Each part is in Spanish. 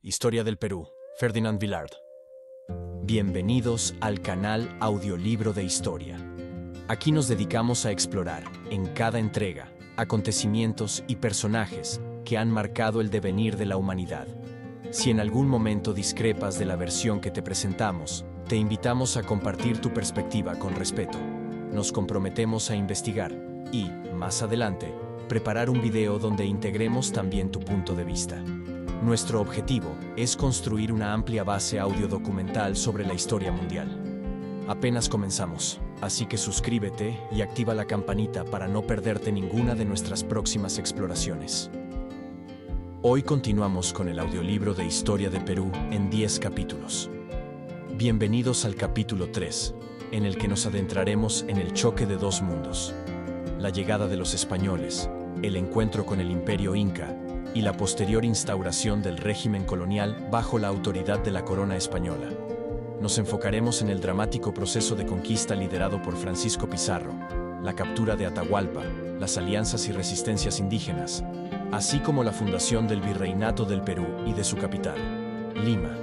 Historia del Perú, Ferdinand Villard. Bienvenidos al canal Audiolibro de Historia. Aquí nos dedicamos a explorar, en cada entrega, acontecimientos y personajes que han marcado el devenir de la humanidad. Si en algún momento discrepas de la versión que te presentamos, te invitamos a compartir tu perspectiva con respeto. Nos comprometemos a investigar y, más adelante, preparar un video donde integremos también tu punto de vista. Nuestro objetivo es construir una amplia base audiodocumental sobre la historia mundial. Apenas comenzamos, así que suscríbete y activa la campanita para no perderte ninguna de nuestras próximas exploraciones. Hoy continuamos con el audiolibro de Historia de Perú en 10 capítulos. Bienvenidos al capítulo 3, en el que nos adentraremos en el choque de dos mundos: la llegada de los españoles, el encuentro con el Imperio Inca y la posterior instauración del régimen colonial bajo la autoridad de la corona española. Nos enfocaremos en el dramático proceso de conquista liderado por Francisco Pizarro, la captura de Atahualpa, las alianzas y resistencias indígenas, así como la fundación del Virreinato del Perú y de su capital, Lima.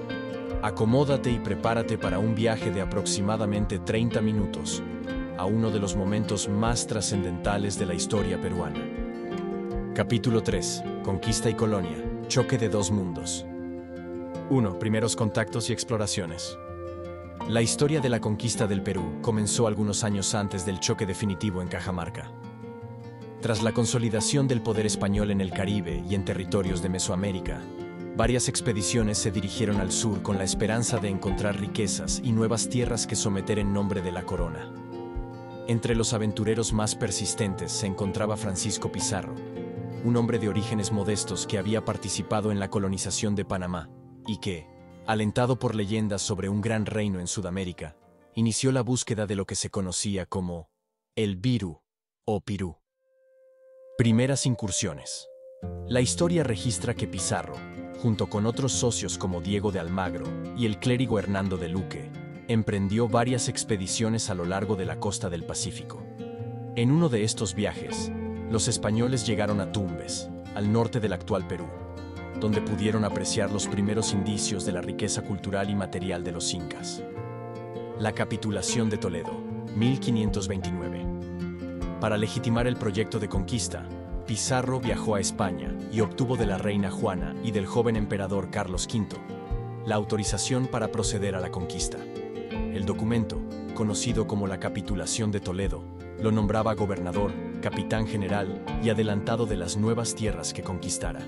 Acomódate y prepárate para un viaje de aproximadamente 30 minutos a uno de los momentos más trascendentales de la historia peruana. Capítulo 3. Conquista y colonia. Choque de dos mundos. 1. Primeros contactos y exploraciones. La historia de la conquista del Perú comenzó algunos años antes del choque definitivo en Cajamarca. Tras la consolidación del poder español en el Caribe y en territorios de Mesoamérica, varias expediciones se dirigieron al sur con la esperanza de encontrar riquezas y nuevas tierras que someter en nombre de la corona. Entre los aventureros más persistentes se encontraba Francisco Pizarro, un hombre de orígenes modestos que había participado en la colonización de Panamá y que, alentado por leyendas sobre un gran reino en Sudamérica, inició la búsqueda de lo que se conocía como el Virú o Pirú. Primeras incursiones. La historia registra que Pizarro, junto con otros socios como Diego de Almagro y el clérigo Hernando de Luque, emprendió varias expediciones a lo largo de la costa del Pacífico. En uno de estos viajes, los españoles llegaron a Tumbes, al norte del actual Perú, donde pudieron apreciar los primeros indicios de la riqueza cultural y material de los incas. La capitulación de Toledo, 1529. Para legitimar el proyecto de conquista, Pizarro viajó a España y obtuvo de la reina Juana y del joven emperador Carlos V la autorización para proceder a la conquista. El documento, conocido como la Capitulación de Toledo, lo nombraba gobernador, capitán general y adelantado de las nuevas tierras que conquistara.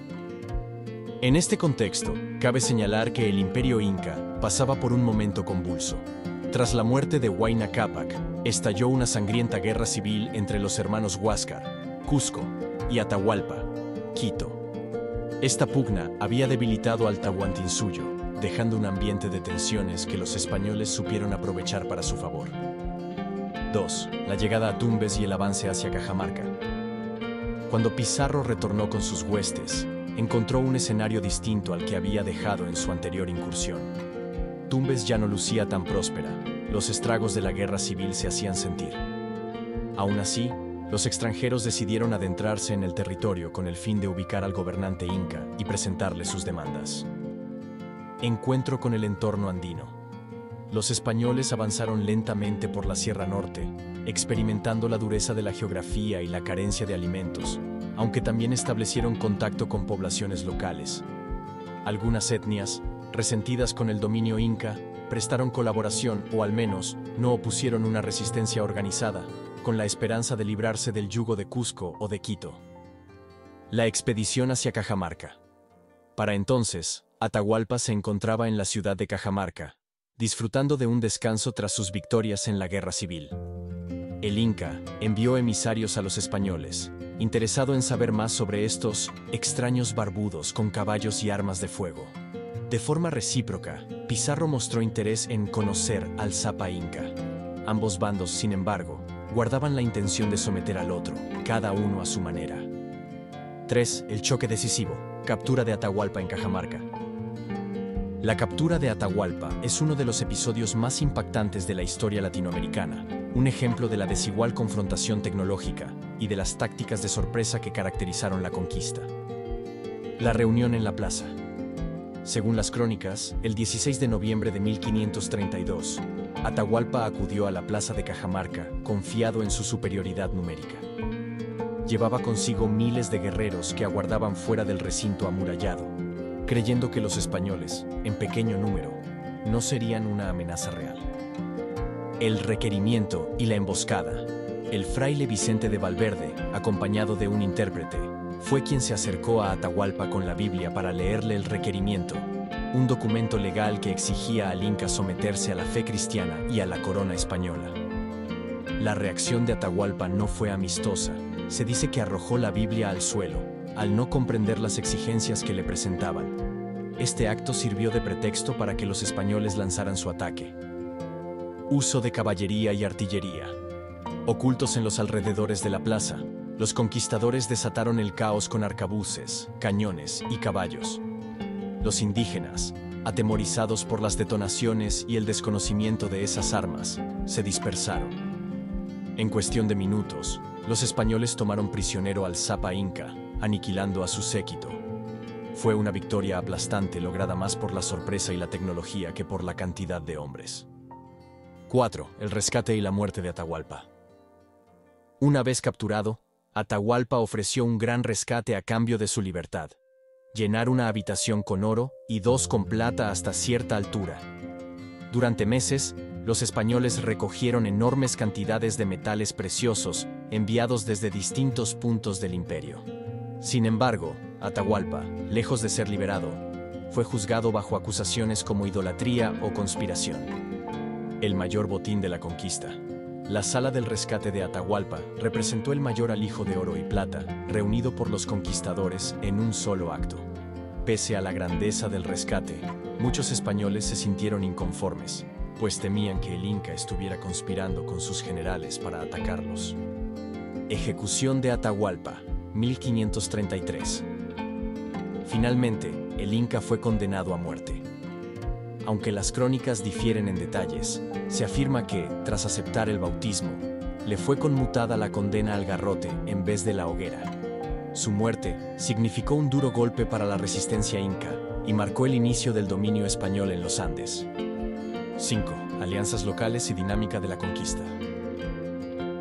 En este contexto, cabe señalar que el Imperio Inca pasaba por un momento convulso. Tras la muerte de Huayna Cápac, estalló una sangrienta guerra civil entre los hermanos Huáscar, Cusco, y Atahualpa, Quito. Esta pugna había debilitado al Tahuantinsuyo, dejando un ambiente de tensiones que los españoles supieron aprovechar para su favor. 2. La llegada a Tumbes y el avance hacia Cajamarca. Cuando Pizarro retornó con sus huestes, encontró un escenario distinto al que había dejado en su anterior incursión. Tumbes ya no lucía tan próspera, los estragos de la guerra civil se hacían sentir. Aún así, los extranjeros decidieron adentrarse en el territorio con el fin de ubicar al gobernante inca y presentarle sus demandas. Encuentro con el entorno andino. Los españoles avanzaron lentamente por la Sierra Norte, experimentando la dureza de la geografía y la carencia de alimentos, aunque también establecieron contacto con poblaciones locales. Algunas etnias, resentidas con el dominio inca, prestaron colaboración o al menos no opusieron una resistencia organizada, con la esperanza de librarse del yugo de Cusco o de Quito. La expedición hacia Cajamarca. Para entonces, Atahualpa se encontraba en la ciudad de Cajamarca, disfrutando de un descanso tras sus victorias en la guerra civil. El Inca envió emisarios a los españoles, interesado en saber más sobre estos extraños barbudos con caballos y armas de fuego. De forma recíproca, Pizarro mostró interés en conocer al Zapa Inca. Ambos bandos, sin embargo, guardaban la intención de someter al otro, cada uno a su manera. 3. El choque decisivo. Captura de Atahualpa en Cajamarca. La captura de Atahualpa es uno de los episodios más impactantes de la historia latinoamericana, un ejemplo de la desigual confrontación tecnológica y de las tácticas de sorpresa que caracterizaron la conquista. La reunión en la plaza. Según las crónicas, el 16 de noviembre de 1532, Atahualpa acudió a la plaza de Cajamarca, confiado en su superioridad numérica. Llevaba consigo miles de guerreros que aguardaban fuera del recinto amurallado, creyendo que los españoles, en pequeño número, no serían una amenaza real. El requerimiento y la emboscada. El fraile Vicente de Valverde, acompañado de un intérprete, fue quien se acercó a Atahualpa con la Biblia para leerle el requerimiento, un documento legal que exigía al Inca someterse a la fe cristiana y a la corona española. La reacción de Atahualpa no fue amistosa. Se dice que arrojó la Biblia al suelo, al no comprender las exigencias que le presentaban. Este acto sirvió de pretexto para que los españoles lanzaran su ataque. Uso de caballería y artillería. Ocultos en los alrededores de la plaza, los conquistadores desataron el caos con arcabuces, cañones y caballos. Los indígenas, atemorizados por las detonaciones y el desconocimiento de esas armas, se dispersaron. En cuestión de minutos, los españoles tomaron prisionero al Zapa Inca, aniquilando a su séquito. Fue una victoria aplastante lograda más por la sorpresa y la tecnología que por la cantidad de hombres. 4. El rescate y la muerte de Atahualpa. Una vez capturado, Atahualpa ofreció un gran rescate a cambio de su libertad: llenar una habitación con oro y 2 con plata hasta cierta altura. Durante meses, los españoles recogieron enormes cantidades de metales preciosos enviados desde distintos puntos del imperio. Sin embargo, Atahualpa, lejos de ser liberado, fue juzgado bajo acusaciones como idolatría o conspiración. El mayor botín de la conquista. La sala del rescate de Atahualpa representó el mayor alijo de oro y plata reunido por los conquistadores en un solo acto. Pese a la grandeza del rescate, muchos españoles se sintieron inconformes, pues temían que el Inca estuviera conspirando con sus generales para atacarlos. Ejecución de Atahualpa, 1533. Finalmente, el Inca fue condenado a muerte. Aunque las crónicas difieren en detalles, se afirma que, tras aceptar el bautismo, le fue conmutada la condena al garrote en vez de la hoguera. Su muerte significó un duro golpe para la resistencia inca y marcó el inicio del dominio español en los Andes. 5. Alianzas locales y dinámica de la conquista.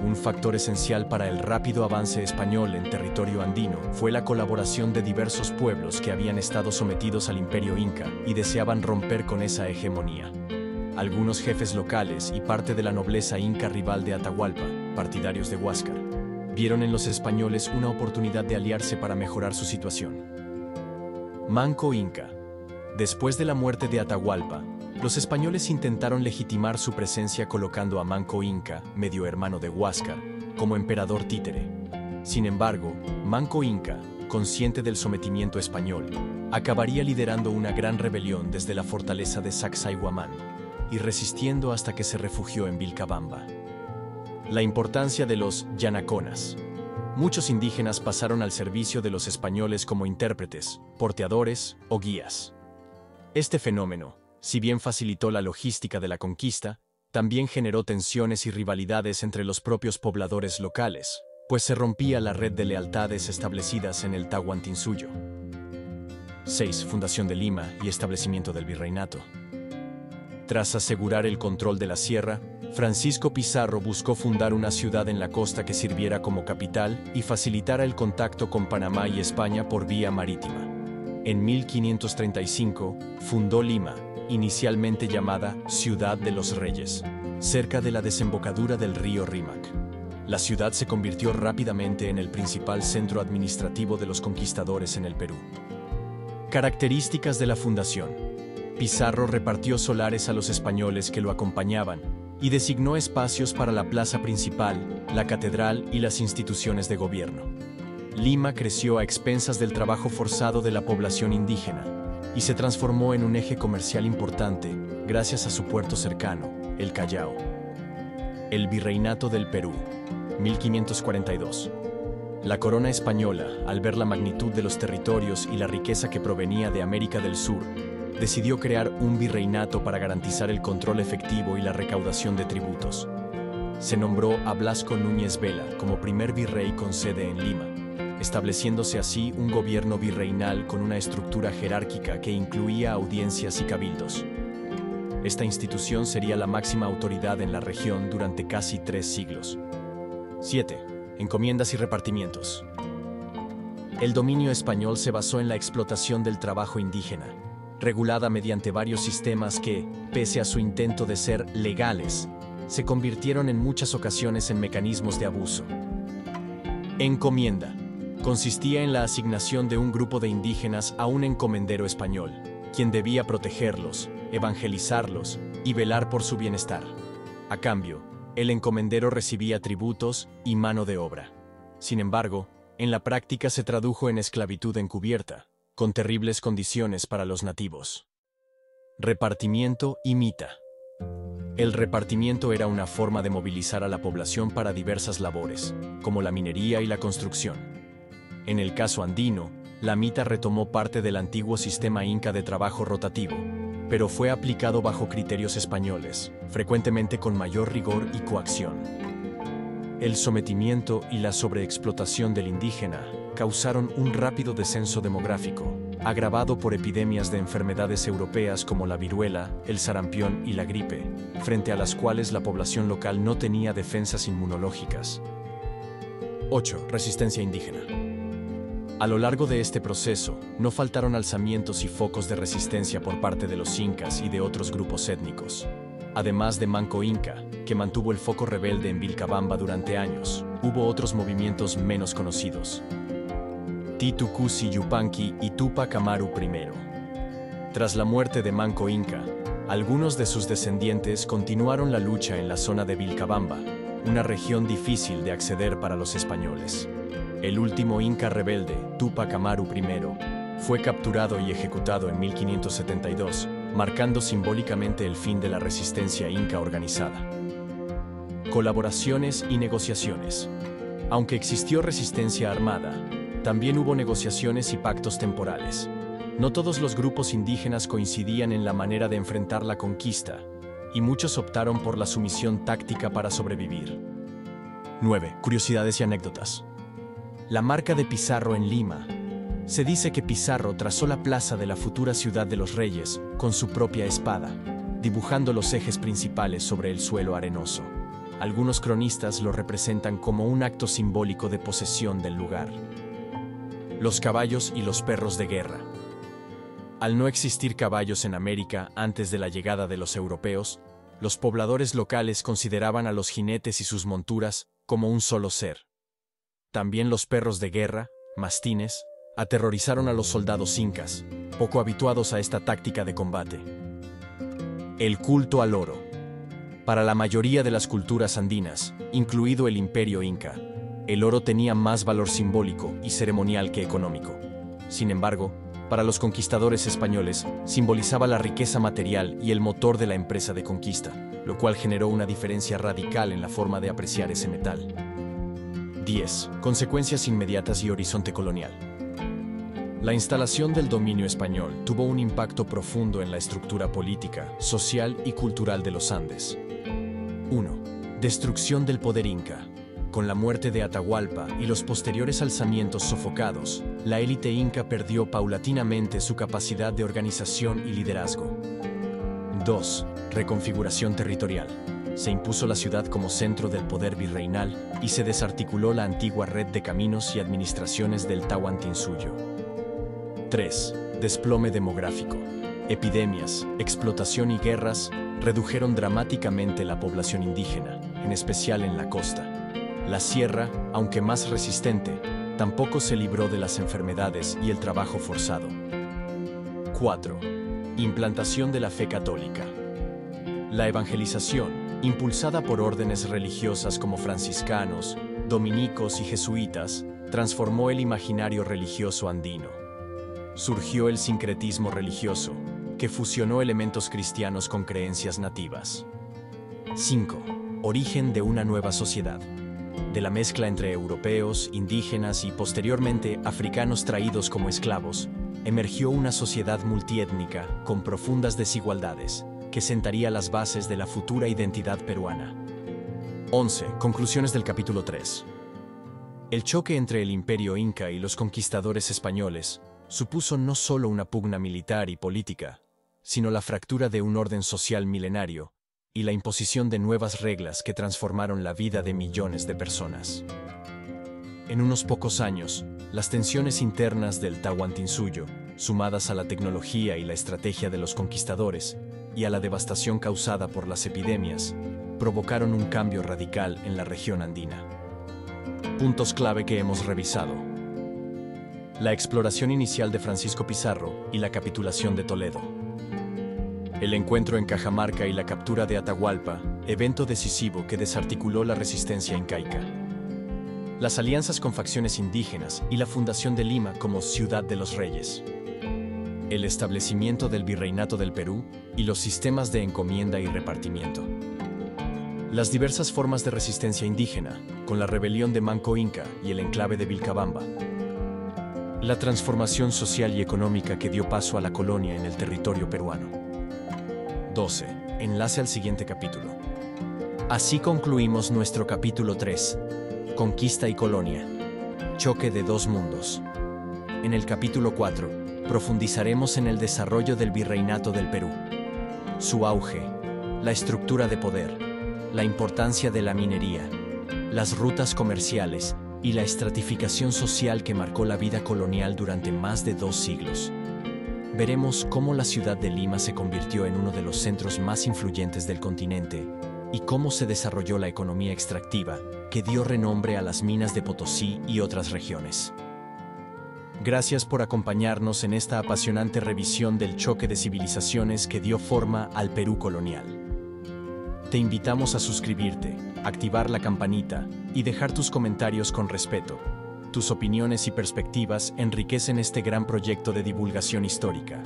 Un factor esencial para el rápido avance español en territorio andino fue la colaboración de diversos pueblos que habían estado sometidos al imperio inca y deseaban romper con esa hegemonía. Algunos jefes locales y parte de la nobleza inca rival de Atahualpa, partidarios de Huáscar, vieron en los españoles una oportunidad de aliarse para mejorar su situación. Manco Inca. Después de la muerte de Atahualpa, los españoles intentaron legitimar su presencia colocando a Manco Inca, medio hermano de Huáscar, como emperador títere. Sin embargo, Manco Inca, consciente del sometimiento español, acabaría liderando una gran rebelión desde la fortaleza de Sacsayhuamán y resistiendo hasta que se refugió en Vilcabamba. La importancia de los yanaconas. Muchos indígenas pasaron al servicio de los españoles como intérpretes, porteadores o guías. Este fenómeno, si bien facilitó la logística de la conquista, también generó tensiones y rivalidades entre los propios pobladores locales, pues se rompía la red de lealtades establecidas en el Tahuantinsuyo. 6. Fundación de Lima y establecimiento del virreinato. Tras asegurar el control de la sierra, Francisco Pizarro buscó fundar una ciudad en la costa que sirviera como capital y facilitara el contacto con Panamá y España por vía marítima. En 1535, fundó Lima, inicialmente llamada Ciudad de los Reyes, cerca de la desembocadura del río Rímac. La ciudad se convirtió rápidamente en el principal centro administrativo de los conquistadores en el Perú. Características de la fundación. Pizarro repartió solares a los españoles que lo acompañaban y designó espacios para la plaza principal, la catedral y las instituciones de gobierno. Lima creció a expensas del trabajo forzado de la población indígena y se transformó en un eje comercial importante gracias a su puerto cercano, el Callao. El Virreinato del Perú, 1542. La corona española, al ver la magnitud de los territorios y la riqueza que provenía de América del Sur, decidió crear un virreinato para garantizar el control efectivo y la recaudación de tributos. Se nombró a Blasco Núñez Vela como primer virrey con sede en Lima, estableciéndose así un gobierno virreinal con una estructura jerárquica que incluía audiencias y cabildos. Esta institución sería la máxima autoridad en la región durante casi 3 siglos. 7. Encomiendas y repartimientos. El dominio español se basó en la explotación del trabajo indígena, regulada mediante varios sistemas que, pese a su intento de ser legales, se convirtieron en muchas ocasiones en mecanismos de abuso. Encomienda. Consistía en la asignación de un grupo de indígenas a un encomendero español, quien debía protegerlos, evangelizarlos y velar por su bienestar. A cambio, el encomendero recibía tributos y mano de obra. Sin embargo, en la práctica se tradujo en esclavitud encubierta, con terribles condiciones para los nativos. Repartimiento y mita. El repartimiento era una forma de movilizar a la población para diversas labores, como la minería y la construcción. En el caso andino, la mita retomó parte del antiguo sistema inca de trabajo rotativo, pero fue aplicado bajo criterios españoles, frecuentemente con mayor rigor y coacción. El sometimiento y la sobreexplotación del indígena causaron un rápido descenso demográfico, agravado por epidemias de enfermedades europeas como la viruela, el sarampión y la gripe, frente a las cuales la población local no tenía defensas inmunológicas. 8. Resistencia indígena. A lo largo de este proceso, no faltaron alzamientos y focos de resistencia por parte de los incas y de otros grupos étnicos. Además de Manco Inca, que mantuvo el foco rebelde en Vilcabamba durante años, hubo otros movimientos menos conocidos. Titu Cusi Yupanqui y Tupac Amaru I. Tras la muerte de Manco Inca, algunos de sus descendientes continuaron la lucha en la zona de Vilcabamba, una región difícil de acceder para los españoles. El último inca rebelde, Tupac Amaru I, fue capturado y ejecutado en 1572, marcando simbólicamente el fin de la resistencia inca organizada. Colaboraciones y negociaciones. Aunque existió resistencia armada, también hubo negociaciones y pactos temporales. No todos los grupos indígenas coincidían en la manera de enfrentar la conquista, y muchos optaron por la sumisión táctica para sobrevivir. 9. Curiosidades y anécdotas. La marca de Pizarro en Lima. Se dice que Pizarro trazó la plaza de la futura ciudad de los reyes con su propia espada, dibujando los ejes principales sobre el suelo arenoso. Algunos cronistas lo representan como un acto simbólico de posesión del lugar. Los caballos y los perros de guerra. Al no existir caballos en América antes de la llegada de los europeos, los pobladores locales consideraban a los jinetes y sus monturas como un solo ser. También los perros de guerra, mastines, aterrorizaron a los soldados incas, poco habituados a esta táctica de combate. El culto al oro. Para la mayoría de las culturas andinas, incluido el Imperio Inca, el oro tenía más valor simbólico y ceremonial que económico. Sin embargo, para los conquistadores españoles, simbolizaba la riqueza material y el motor de la empresa de conquista, lo cual generó una diferencia radical en la forma de apreciar ese metal. 10. Consecuencias inmediatas y horizonte colonial. La instalación del dominio español tuvo un impacto profundo en la estructura política, social y cultural de los Andes. 1. Destrucción del poder inca. Con la muerte de Atahualpa y los posteriores alzamientos sofocados, la élite inca perdió paulatinamente su capacidad de organización y liderazgo. 2. Reconfiguración territorial. Se impuso la ciudad como centro del poder virreinal y se desarticuló la antigua red de caminos y administraciones del Tahuantinsuyo. 3. Desplome demográfico. Epidemias, explotación y guerras redujeron dramáticamente la población indígena, en especial en la costa. La sierra, aunque más resistente, tampoco se libró de las enfermedades y el trabajo forzado. 4. Implantación de la fe católica. La evangelización, impulsada por órdenes religiosas como franciscanos, dominicos y jesuitas, transformó el imaginario religioso andino. Surgió el sincretismo religioso, que fusionó elementos cristianos con creencias nativas. 5. Origen de una nueva sociedad. De la mezcla entre europeos, indígenas y posteriormente africanos traídos como esclavos, emergió una sociedad multiétnica con profundas desigualdades, que sentaría las bases de la futura identidad peruana. 11. Conclusiones del capítulo 3. El choque entre el Imperio Inca y los conquistadores españoles supuso no solo una pugna militar y política, sino la fractura de un orden social milenario y la imposición de nuevas reglas que transformaron la vida de millones de personas. En unos pocos años, las tensiones internas del Tahuantinsuyo, sumadas a la tecnología y la estrategia de los conquistadores y a la devastación causada por las epidemias, provocaron un cambio radical en la región andina. Puntos clave que hemos revisado: la exploración inicial de Francisco Pizarro y la capitulación de Toledo. El encuentro en Cajamarca y la captura de Atahualpa, evento decisivo que desarticuló la resistencia incaica. Las alianzas con facciones indígenas y la fundación de Lima como Ciudad de los Reyes. El establecimiento del Virreinato del Perú y los sistemas de encomienda y repartimiento. Las diversas formas de resistencia indígena, con la rebelión de Manco Inca y el enclave de Vilcabamba. La transformación social y económica que dio paso a la colonia en el territorio peruano. 12. Enlace al siguiente capítulo. Así concluimos nuestro capítulo 3. Conquista y colonia. Choque de dos mundos. En el capítulo 4, profundizaremos en el desarrollo del Virreinato del Perú. Su auge, la estructura de poder, la importancia de la minería, las rutas comerciales y la estratificación social que marcó la vida colonial durante más de 2 siglos. Veremos cómo la ciudad de Lima se convirtió en uno de los centros más influyentes del continente y cómo se desarrolló la economía extractiva que dio renombre a las minas de Potosí y otras regiones. Gracias por acompañarnos en esta apasionante revisión del choque de civilizaciones que dio forma al Perú colonial. Te invitamos a suscribirte, activar la campanita y dejar tus comentarios con respeto. Tus opiniones y perspectivas enriquecen este gran proyecto de divulgación histórica.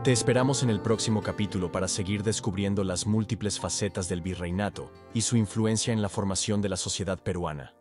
Te esperamos en el próximo capítulo para seguir descubriendo las múltiples facetas del virreinato y su influencia en la formación de la sociedad peruana.